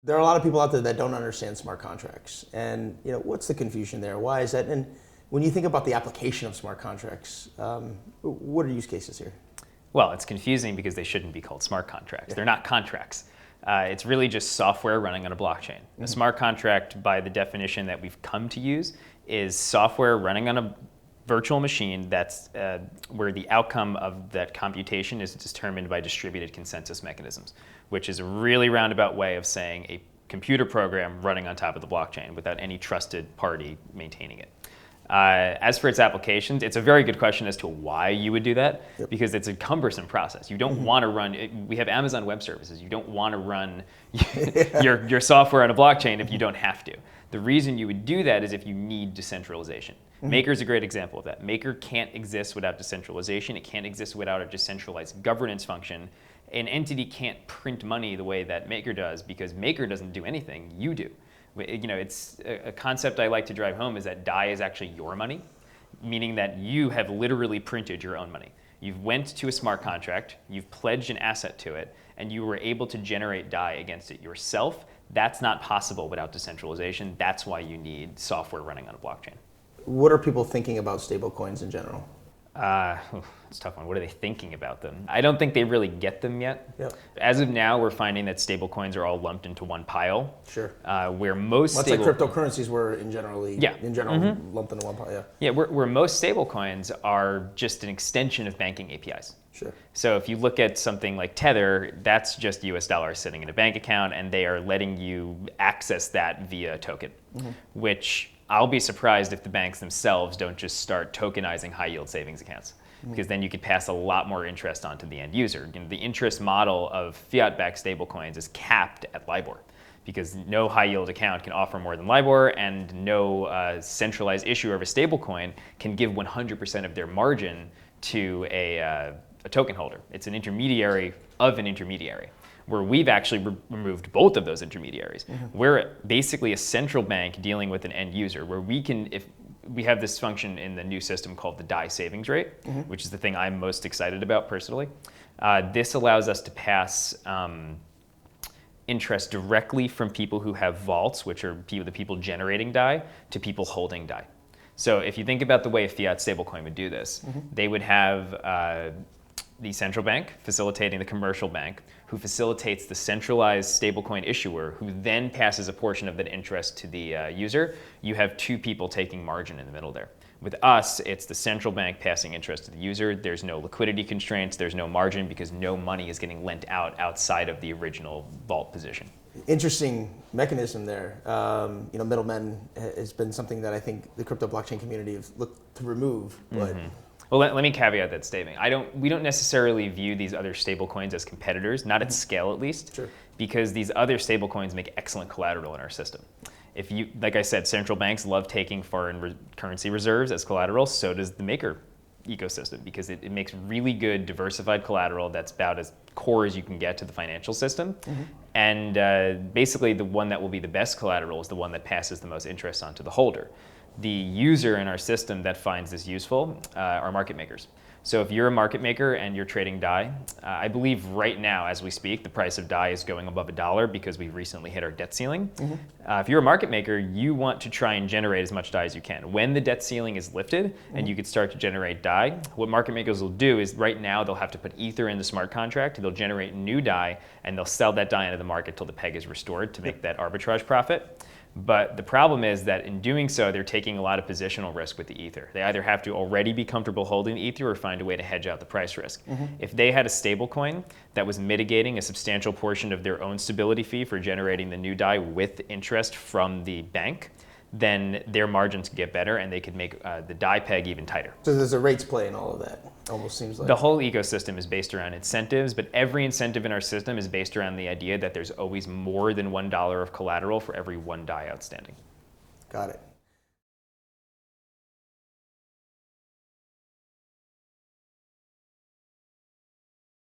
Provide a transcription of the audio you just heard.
There are a lot of people out there that don't understand smart contracts. And what's the confusion there? Why is that? And when you think about the application of smart contracts, what are use cases here? Well, it's confusing because they shouldn't be called smart contracts. Yeah. They're not contracts. It's really just software running on a blockchain. Mm-hmm. A smart contract, by the definition that we've come to use, is software running on a virtual machine that's where the outcome of that computation is determined by distributed consensus mechanisms, which is a really roundabout way of saying a computer program running on top of the blockchain without any trusted party maintaining it. As for its applications, it's a very good question as to why you would do that, yep. Because it's a cumbersome process. You don't want to run, we have Amazon Web Services, you don't want to run your software on a blockchain if you don't have to. The reason you would do that is if you need decentralization. Mm-hmm. Maker's a great example of that. Maker can't exist without decentralization. It can't exist without a decentralized governance function. An entity can't print money the way that Maker does because Maker doesn't do anything, you do. It's a concept I like to drive home is that DAI is actually your money, meaning that you have literally printed your own money. You've went to a smart contract, you've pledged an asset to it, and you were able to generate DAI against it yourself. That's not possible without decentralization. That's why you need software running on a blockchain. What are people thinking about stablecoins in general? It's a tough one. What are they thinking about them? I don't think they really get them yet. Yep. As of now, we're finding that stablecoins are all lumped into one pile. Sure. Where most like cryptocurrencies were in general mm-hmm. lumped into one pile. Yeah. Yeah. Where most stablecoins are just an extension of banking APIs. Sure. So if you look at something like Tether, that's just US dollars sitting in a bank account, and they are letting you access that via a token, mm-hmm. which I'll be surprised if the banks themselves don't just start tokenizing high yield savings accounts, because then you could pass a lot more interest on to the end user. The interest model of fiat-backed stablecoins is capped at LIBOR, because no high yield account can offer more than LIBOR, and no centralized issuer of a stablecoin can give 100% of their margin to a token holder. It's an intermediary of an intermediary, where we've actually removed both of those intermediaries. Mm-hmm. We're basically a central bank dealing with an end user, where we can, if we have this function in the new system called the DAI savings rate, mm-hmm. which is the thing I'm most excited about personally. This allows us to pass interest directly from people who have vaults, which are the people generating DAI, to people holding DAI. So if you think about the way a fiat stablecoin would do this, mm-hmm. they would have the central bank facilitating the commercial bank, who facilitates the centralized stablecoin issuer, who then passes a portion of that interest to the user. You have two people taking margin in the middle there. With us, it's the central bank passing interest to the user. There's no liquidity constraints, there's no margin, because no money is getting lent out outside of the original vault position. Interesting mechanism there. Middlemen has been something that I think the crypto blockchain community have looked to remove, but mm-hmm. Well, let me caveat that statement. We don't necessarily view these other stablecoins as competitors, not at scale at least, sure. Because these other stablecoins make excellent collateral in our system. If you, like I said, central banks love taking foreign currency reserves as collateral. So does the Maker ecosystem, because it makes really good diversified collateral that's about as core as you can get to the financial system. Mm-hmm. And basically the one that will be the best collateral is the one that passes the most interest on to the holder. The user in our system that finds this useful are market makers. So if you're a market maker and you're trading DAI, I believe right now as we speak, the price of DAI is going above $1 because we recently hit our debt ceiling. Mm-hmm. If you're a market maker, you want to try and generate as much DAI as you can. When the debt ceiling is lifted, mm-hmm. and you could start to generate DAI, what market makers will do is right now they'll have to put Ether in the smart contract, they'll generate new DAI, and they'll sell that DAI into the market till the peg is restored to make that arbitrage profit. But the problem is that in doing so, they're taking a lot of positional risk with the Ether. They either have to already be comfortable holding the Ether or find a way to hedge out the price risk. Mm-hmm. If they had a stable coin that was mitigating a substantial portion of their own stability fee for generating the new DAI with interest from the bank, then their margins could get better and they could make the DAI peg even tighter. So there's a rates play in all of that, almost seems like. The whole ecosystem is based around incentives, but every incentive in our system is based around the idea that there's always more than $1 of collateral for every one DAI outstanding. Got it.